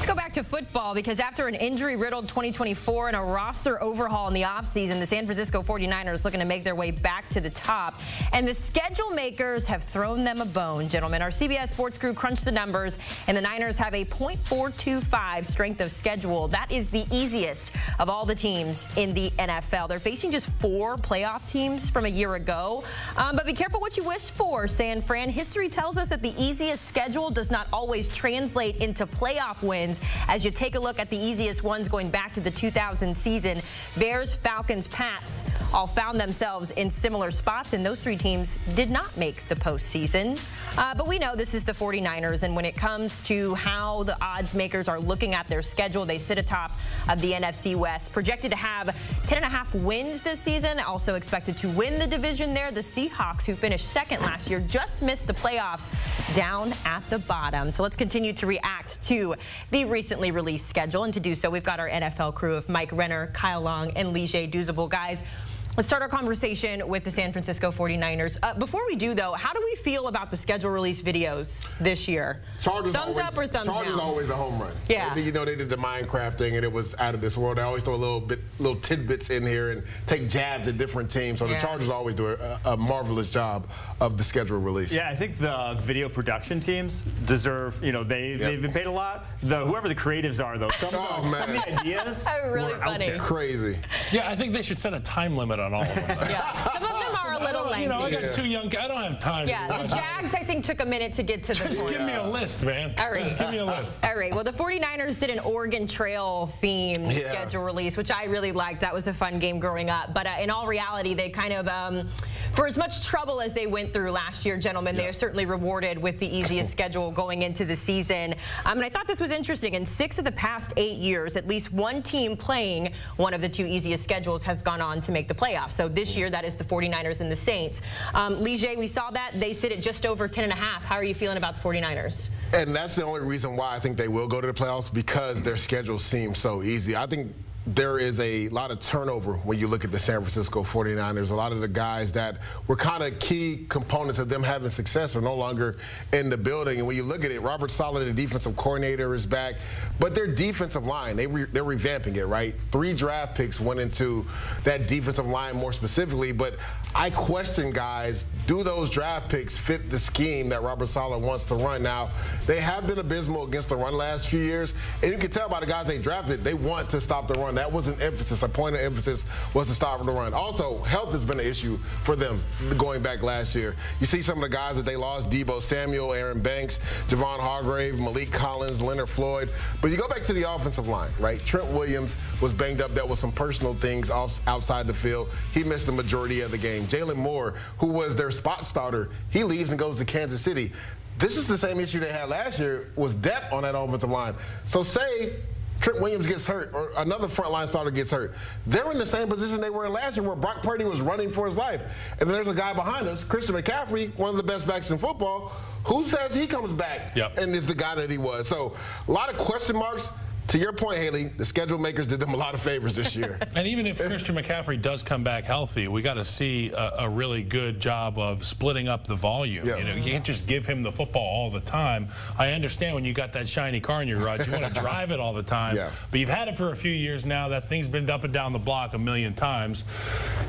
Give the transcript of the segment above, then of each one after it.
Go back to football because after an injury-riddled 2024 and a roster overhaul in the offseason, the San Francisco 49ers looking to make their way back to the top. And the schedule makers have thrown them a bone, gentlemen. Our CBS Sports crew crunched the numbers, and the Niners have a .425 strength of schedule. That is the easiest of all the teams in the NFL. They're facing just 4 playoff teams from a year ago. But be careful what you wish for, San Fran. History tells us that the easiest schedule does not always translate into playoff wins. As you take a look at the easiest ones going back to the 2000 season, Bears, Falcons, Pats all found themselves in similar spots, and those 3 teams did not make the postseason. But we know this is the 49ers, and when it comes to how the odds makers are looking at their schedule, they sit atop of the NFC West, projected to have 10.5 wins this season, also expected to win the division there. The Seahawks, who finished second last year, just missed the playoffs, down at the bottom. So let's continue to react to the recently released schedule, and to do so, we've got our NFL crew of Mike Renner, Kyle Long, and Leger Douzable. Guys, let's start our conversation with the San Francisco 49ers. Before we do, though, how do we feel about the schedule release videos this year? Chargers thumbs always, up or thumbs Chargers down? Always a home run. Yeah. You know, they did the Minecraft thing, and it was out of this world. They always throw little tidbits in here and take jabs at different teams. So the Chargers always do a marvelous job of the schedule release. Yeah, I think the video production teams deserve, you know, they've been paid a lot. Whoever the creatives are, though, some of the ideas are really were funny. out there. Crazy. Yeah, I think they should set a time limit on all of them. Yeah, some of them are a little lengthy. You know, I got 2 young guys. I don't have time. Yeah, the Jags, I think, took a minute to get to the Just point. give me a list, man. All right. Just give me a list. All right. Well, the 49ers did an Oregon Trail themed schedule release, which I really liked. That was a fun game growing up. But in all reality, they kind of, for as much trouble as they went through last year, gentlemen, they are certainly rewarded with the easiest schedule going into the season. And I thought this was interesting. In 6 of the past 8 years, at least one team playing one of the 2 easiest schedules has gone on to make the playoffs. So this year, that is the 49ers and the Saints. Leger, we saw that. They sit at just over 10.5. How are you feeling about the 49ers? And that's the only reason why I think they will go to the playoffs, because their schedule seems so easy. I think there is a lot of turnover when you look at the San Francisco 49ers. A lot of the guys that were kind of key components of them having success are no longer in the building. And when you look at it, Robert Saleh, the defensive coordinator, is back. But their defensive line, they're revamping it, right? 3 draft picks went into that defensive line more specifically. But I question, guys, do those draft picks fit the scheme that Robert Saleh wants to run? Now, they have been abysmal against the run last few years. And you can tell by the guys they drafted, they want to stop the run. That was an emphasis. A point of emphasis was to stop the run. Also, health has been an issue for them going back last year. You see some of the guys that they lost: Deebo Samuel, Aaron Banks, Javon Hargrave, Malik Collins, Leonard Floyd. But you go back to the offensive line, right? Trent Williams was banged up. That was some personal things outside the field. He missed the majority of the game. Jalen Moore, who was their spot starter, he leaves and goes to Kansas City. This is the same issue they had last year, was depth on that offensive line. So say Trent Williams gets hurt or another frontline starter gets hurt, they're in the same position they were in last year, where Brock Purdy was running for his life. And then there's a guy behind us, Christian McCaffrey, one of the best backs in football. Who says he comes back and is the guy that he was? So a lot of question marks. To your point, Haley, the schedule makers did them a lot of favors this year. And even if Christian McCaffrey does come back healthy, we got to see a really good job of splitting up the volume. You know, you can't just give him the football all the time. I understand when you got that shiny car in your garage, you want to drive it all the time. But you've had it for a few years now. That thing's been up and down the block a million times.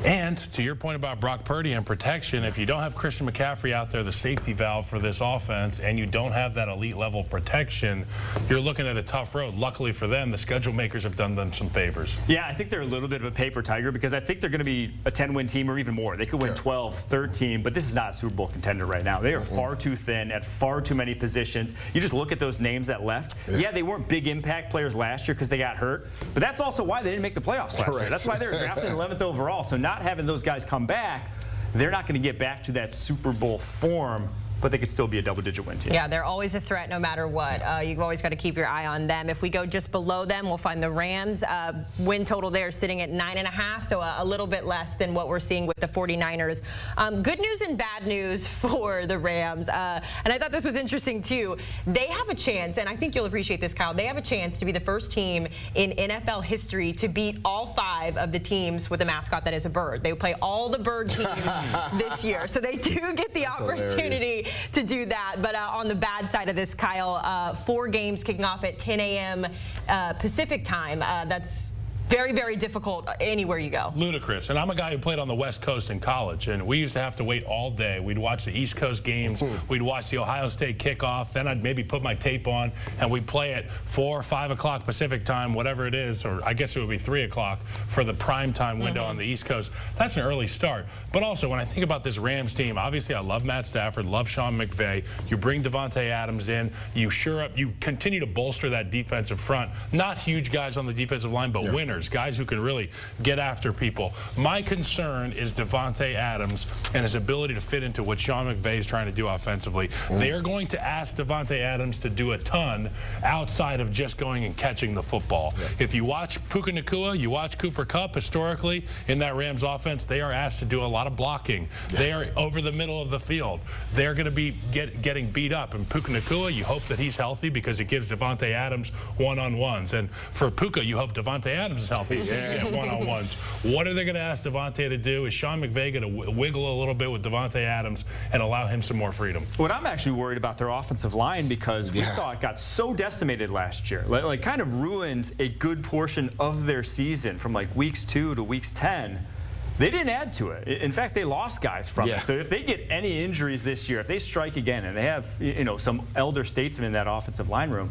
And to your point about Brock Purdy and protection, if you don't have Christian McCaffrey out there, the safety valve for this offense, and you don't have that elite level protection, you're looking at a tough road. Luckily for them, the schedule makers have done them some favors. Yeah, I think they're a little bit of a paper tiger, because I think they're going to be a 10-win team or even more. They could win 12, 13, but this is not a Super Bowl contender right now. They are far too thin at far too many positions. You just look at those names that left. Yeah, they weren't big impact players last year because they got hurt, but that's also why they didn't make the playoffs last year. That's why they were drafted 11th overall. So not having those guys come back, they're not going to get back to that Super Bowl form, but they could still be a double-digit win team. Yeah, they're always a threat no matter what. You've always got to keep your eye on them. If we go just below them, we'll find the Rams. Win total there sitting at 9.5, so a little bit less than what we're seeing with the 49ers. Good news and bad news for the Rams. And I thought this was interesting, too. They have a chance, and I think you'll appreciate this, Kyle. They have a chance to be the first team in NFL history to beat all 5 of the teams with a mascot that is a bird. They play all the bird teams this year. So they do get the opportunity to do that. But on the bad side of this, Kyle, 4 games kicking off at 10 a.m. Pacific time. That's very, very difficult anywhere you go. Ludicrous. And I'm a guy who played on the West Coast in college, and we used to have to wait all day. We'd watch the East Coast games. We'd watch the Ohio State kickoff. Then I'd maybe put my tape on, and we'd play at 4 or 5 o'clock Pacific time, whatever it is, or I guess it would be 3 o'clock for the prime time window on the East Coast. That's an early start. But also, when I think about this Rams team, obviously I love Matt Stafford, love Sean McVay. You bring Davante Adams in. You continue to bolster that defensive front. Not huge guys on the defensive line, but winners. Guys who can really get after people. My concern is Davante Adams and his ability to fit into what Sean McVay is trying to do offensively. They are going to ask Davante Adams to do a ton outside of just going and catching the football. If you watch Puka Nacua, you watch Cooper Kupp, historically in that Rams offense, they are asked to do a lot of blocking. They are over the middle of the field. They're going to be getting beat up. And Puka Nacua, you hope that he's healthy because it gives Davante Adams one-on-ones. And for Puka, you hope Davante Adams is healthy. Get one-on-ones. What are they going to ask Davante to do? Is Sean McVay going to wiggle a little bit with Davante Adams and allow him some more freedom? What I'm actually worried about their offensive line, because we saw it got so decimated last year, like kind of ruined a good portion of their season from like weeks 2 to weeks 10. They didn't add to it. In fact, they lost guys from it. So if they get any injuries this year, if they strike again, and they have some elder statesmen in that offensive line room,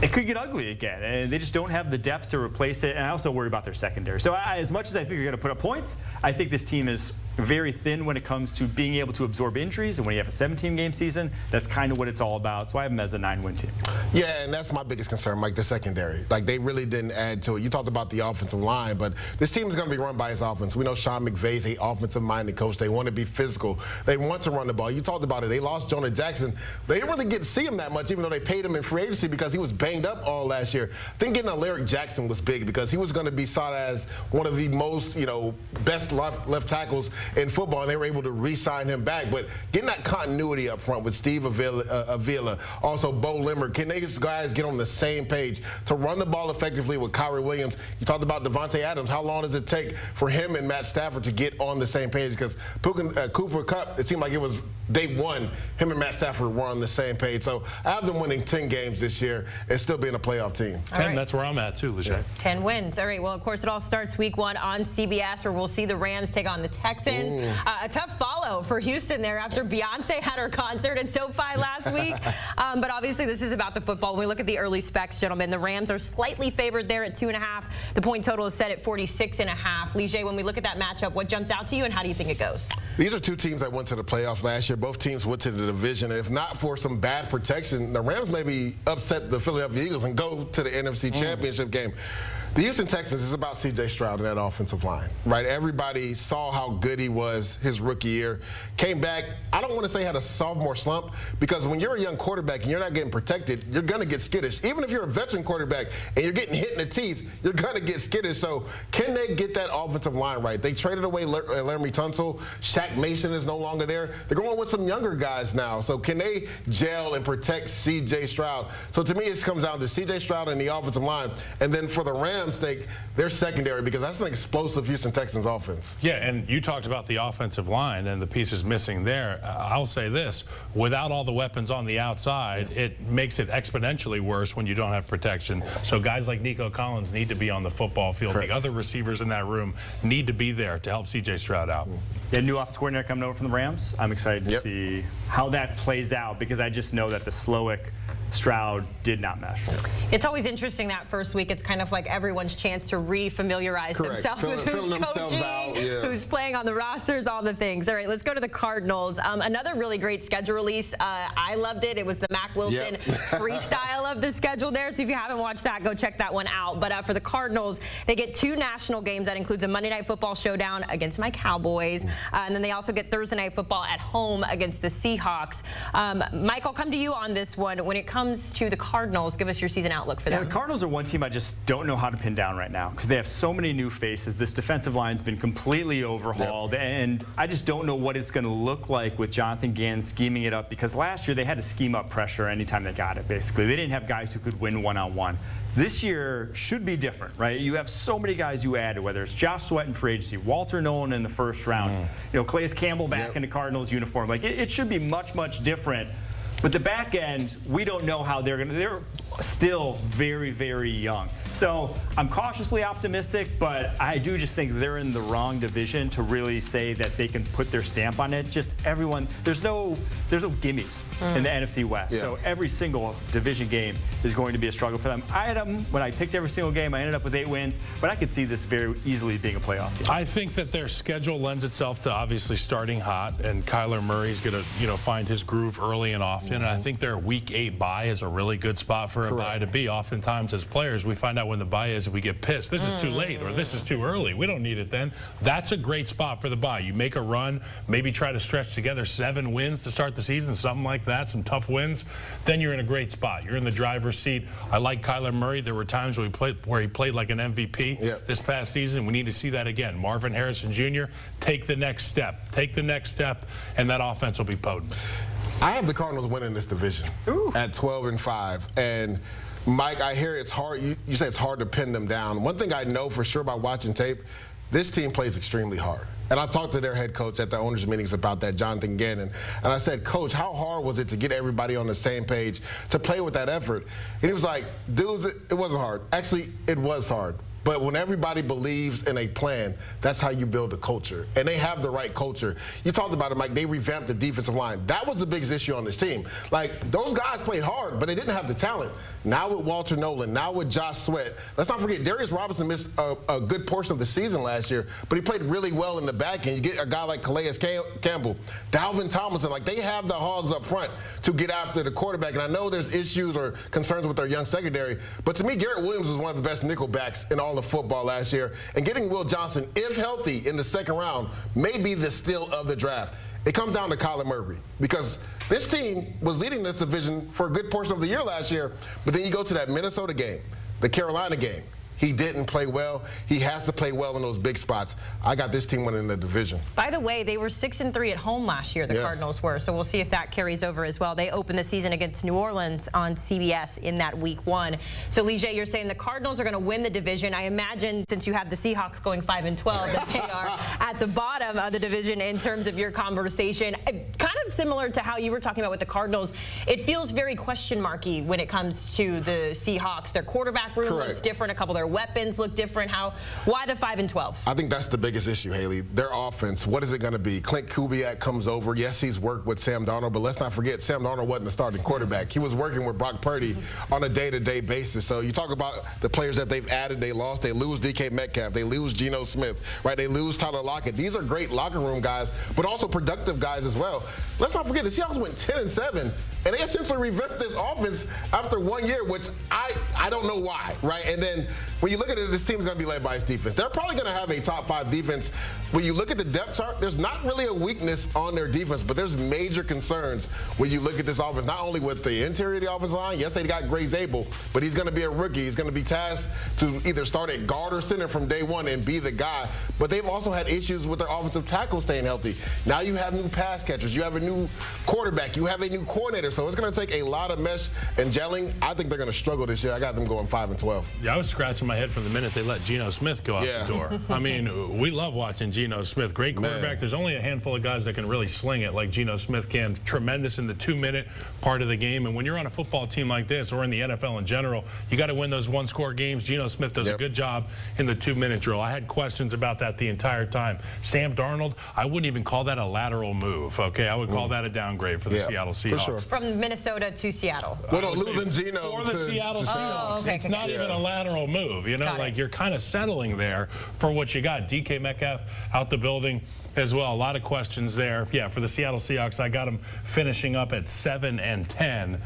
it could get ugly again, and they just don't have the depth to replace it. And I also worry about their secondary. So as much as I think they're going to put up points, I think this team is very thin when it comes to being able to absorb injuries. And when you have a 17-game season, that's kind of what it's all about. So I have them as a 9-win team. Yeah, and that's my biggest concern, Mike, the secondary. Like, they really didn't add to it. You talked about the offensive line, but this team is going to be run by its offense. We know Sean McVay's an offensive-minded coach. They want to be physical. They want to run the ball. You talked about it. They lost Jonah Jackson. They didn't really get to see him that much, even though they paid him in free agency because he was banged up all last year. I think getting Alaric Jackson was big because he was going to be sought as one of the most, best left tackles in football, and they were able to re-sign him back. But getting that continuity up front with Steve Avila, also Bo Limmer, can these guys get on the same page to run the ball effectively with Kyrie Williams? You talked about Davante Adams. How long does it take for him and Matt Stafford to get on the same page? Because Cooper Kupp, it seemed like it was day one, him and Matt Stafford were on the same page. So I have them winning 10 games this year and still being a playoff team. 10, that's where I'm at too, Leger. 10 wins. All right, well, of course, it all starts week 1 on CBS, where we'll see the Rams take on the Texans. A tough follow for Houston there after Beyonce had her concert at SoFi last week. But obviously, this is about the football. When we look at the early specs, gentlemen, the Rams are slightly favored there at 2.5. The point total is set at 46.5. Leger, when we look at that matchup, what jumps out to you, and how do you think it goes? These are two teams that went to the playoffs last year. Both teams went to the division. And if not for some bad protection, the Rams maybe upset the Philadelphia Eagles and go to the NFC Championship game. The Houston Texans is about C.J. Stroud in that offensive line, right? Everybody saw how good he was his rookie year. Came back, I don't want to say had a sophomore slump, because when you're a young quarterback and you're not getting protected, you're going to get skittish. Even if you're a veteran quarterback and you're getting hit in the teeth, you're going to get skittish. So can they get that offensive line right? They traded away Laramie Tunsil. Shaq Mason is no longer there. They're going with some younger guys now. So can they gel and protect C.J. Stroud? So to me, it comes down to C.J. Stroud and the offensive line. And then for the Rams, they're secondary, because that's an explosive Houston Texans offense. Yeah, and you talked about the offensive line and the pieces missing there. I'll say this, without all the weapons on the outside, it makes it exponentially worse when you don't have protection. So guys like Nico Collins need to be on the football field. Correct. The other receivers in that room need to be there to help C.J. Stroud out. Yeah, new offensive coordinator coming over from the Rams. I'm excited to see how that plays out, because I just know that the Slowick Stroud did not mesh. It's always interesting that first week. It's kind of like everyone's chance to re-familiarize themselves with who's coaching, who's playing on the rosters, all the things. All right, let's go to the Cardinals. Another really great schedule release. I loved it. It was the Mac Wilson freestyle of the schedule there. So if you haven't watched that, go check that one out. But for the Cardinals, they get 2 national games. That includes a Monday Night Football showdown against my Cowboys. And then they also get Thursday Night Football at home against the Seahawks. Mike, I'll come to you on this one. When it comes comes to the Cardinals, give us your season outlook for them. Yeah, the Cardinals are one team I just don't know how to pin down right now because they have so many new faces. This defensive line's been completely overhauled, and I just don't know what it's going to look like with Jonathan Gannon scheming it up because last year they had to scheme up pressure anytime they got it, basically. They didn't have guys who could win one-on-one. This year should be different, right? You have so many guys you added, whether it's Josh Sweat in free agency, Walter Nolan in the first round, you know, Calais Campbell back in the Cardinals uniform. Like, it should be much, much different. But the back end, we don't know how they're still very, very young. So I'm cautiously optimistic, but I do just think they're in the wrong division to really say that they can put their stamp on it. Just everyone, there's no gimmies in the NFC West. So every single division game is going to be a struggle for them. I had them, when I picked every single game, I ended up with 8 wins, but I could see this very easily being a playoff team. I think that their schedule lends itself to obviously starting hot, and Kyler Murray's going to, you know, find his groove early and often. And I think their Week 8 bye is a really good spot for a bye to be. Oftentimes, as players, we find out when the bye is and we get pissed. This is too late or this is too early. We don't need it then. That's a great spot for the bye. You make a run, maybe try to stretch together 7 wins to start the season, something like that, some tough wins. Then you're in a great spot. You're in the driver's seat. I like Kyler Murray. There were times where he played like an MVP this past season. We need to see that again. Marvin Harrison Jr., take the next step. Take the next step, and that offense will be potent. I have the Cardinals winning this division at 12-5. And Mike, I hear it's hard. You say it's hard to pin them down. One thing I know for sure by watching tape, this team plays extremely hard. And I talked to their head coach at the owners' meetings about that, Jonathan Gannon. And I said, Coach, how hard was it to get everybody on the same page to play with that effort? And he was like, dudes, it wasn't hard. Actually, it was hard. But when everybody believes in a plan, that's how you build a culture. And they have the right culture. You talked about it, Mike. They revamped the defensive line. That was the biggest issue on this team. Like, those guys played hard, but they didn't have the talent. Now with Walter Nolan, now with Josh Sweat. Let's not forget, Darius Robinson missed a good portion of the season last year, but he played really well in the back end. You get a guy like Calais Campbell, Dalvin Tomlinson. Like, they have the hogs up front to get after the quarterback. And I know there's issues or concerns with their young secondary, but to me, Garrett Williams was one of the best nickel backs in all of football last year, and getting Will Johnson, if healthy, in the second round may be the steal of the draft. It comes down to Kyler Murray because this team was leading this division for a good portion of the year last year, but then you go to that Minnesota game, the Carolina game. He didn't play well. He has to play well in those big spots. I got this team winning the division. By the way, they were 6-3 at home last year, the Cardinals were, so we'll see if that carries over as well. They opened the season against New Orleans on CBS in that Week 1. So, Leger, you're saying the Cardinals are going to win the division. I imagine, since you have the Seahawks going 5-12, that they are at the bottom of the division in terms of your conversation. Kind of similar to how you were talking about with the Cardinals. It feels very question marky when it comes to the Seahawks. Their quarterback room looks different. A couple of their weapons look different. Why the 5-12? I think that's the biggest issue, Haley. Their offense, what is it going to be? Clint Kubiak comes over. Yes, he's worked with Sam Darnold, but let's not forget Sam Darnold wasn't the starting quarterback. He was working with Brock Purdy on a day-to-day basis. So you talk about the players that they've added, they lost. They lose DK Metcalf. They lose Geno Smith, right? They lose Tyler Lockett. These are great locker room guys, but also productive guys as well. Let's not forget the Seahawks went 10-7, and they essentially revamped this offense after 1 year, which I don't know why, right? And then when you look at it, this team's going to be led by its defense. They're probably going to have a top 5 defense. When you look at the depth chart, there's not really a weakness on their defense, but there's major concerns when you look at this offense, not only with the interior of the offensive line. Yes, they got Calais Campbell, but he's going to be a rookie. He's going to be tasked to either start at guard or center from day one and be the guy. But they've also had issues with their offensive tackle staying healthy. Now you have new pass catchers. You have a new quarterback. You have a new coordinator. So it's going to take a lot of mesh and gelling. I think they're going to struggle this year. I got them going 5-12. Yeah, I was scratching my head from the minute they let Geno Smith go out the door. I mean, we love watching Geno Smith. Great quarterback. There's only a handful of guys that can really sling it like Geno Smith can. Tremendous in the 2-minute part of the game. And when you're on a football team like this, or in the NFL in general, you got to win those one-score games. Geno Smith does a good job in the 2-minute drill. I had questions about that the entire time. Sam Darnold, I wouldn't even call that a lateral move, okay? I would call that a downgrade for the Seattle Seahawks. For sure. From Minnesota to Seattle. Well, no, losing Geno for the Seattle Seahawks. It's not even a lateral move, you know? Like, you're kind of settling there for what you got. DK Metcalf out the building as well. A lot of questions there. Yeah, for the Seattle Seahawks, I got them finishing up at 7-10.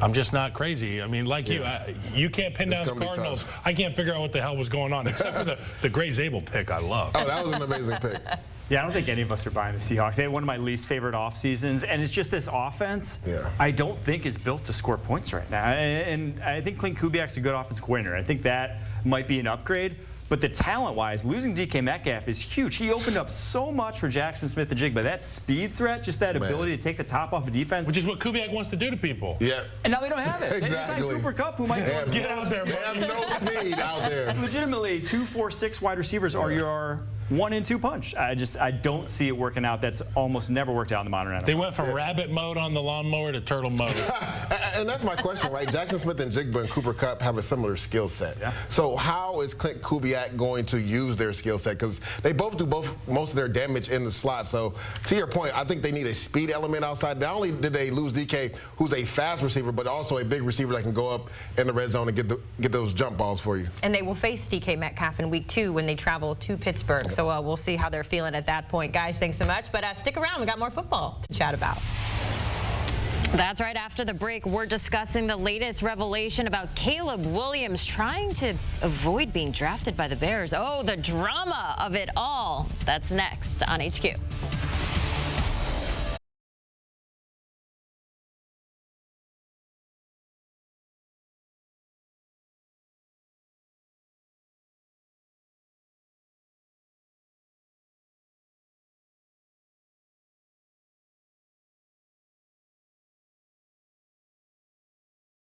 I'm just not crazy. I mean, like you can't pin down the Cardinals. I can't figure out what the hell was going on, except for the Calais Campbell pick I love. Oh, that was an amazing pick. Yeah, I don't think any of us are buying the Seahawks. They had one of my least favorite off seasons, and it's just this offense. Yeah. I don't think is built to score points right now. And I think Clint Kubiak's a good offensive coordinator. I think that might be an upgrade. But the talent-wise, losing DK Metcalf is huge. He opened up so much for Jackson Smith-Njigba. That speed threat, just that ability to take the top off of defense. Which is what Kubiak wants to do to people. Yeah. And now they don't have it. Exactly. They signed Cooper Kupp, who might get out there, They have no speed out there. Legitimately, 2, 4, 6 wide receivers are your 1 and 2 punch. I don't see it working out. That's almost never worked out in the modern NFL. They went from rabbit mode on the lawnmower to turtle mode. And that's my question, right? Jackson Smith-Njigba and Cooper Kupp have a similar skill set. Yeah. So how is Clint Kubiak going to use their skill set? Because they both do most of their damage in the slot. So to your point, I think they need a speed element outside. Not only did they lose DK, who's a fast receiver, but also a big receiver that can go up in the red zone and get those jump balls for you. And they will face DK Metcalf in week 2 when they travel to Pittsburgh. So we'll see how they're feeling at that point. Guys, thanks so much. But stick around. We got more football to chat about. That's right. After the break, we're discussing the latest revelation about Caleb Williams trying to avoid being drafted by the Bears. Oh, the drama of it all. That's next on HQ.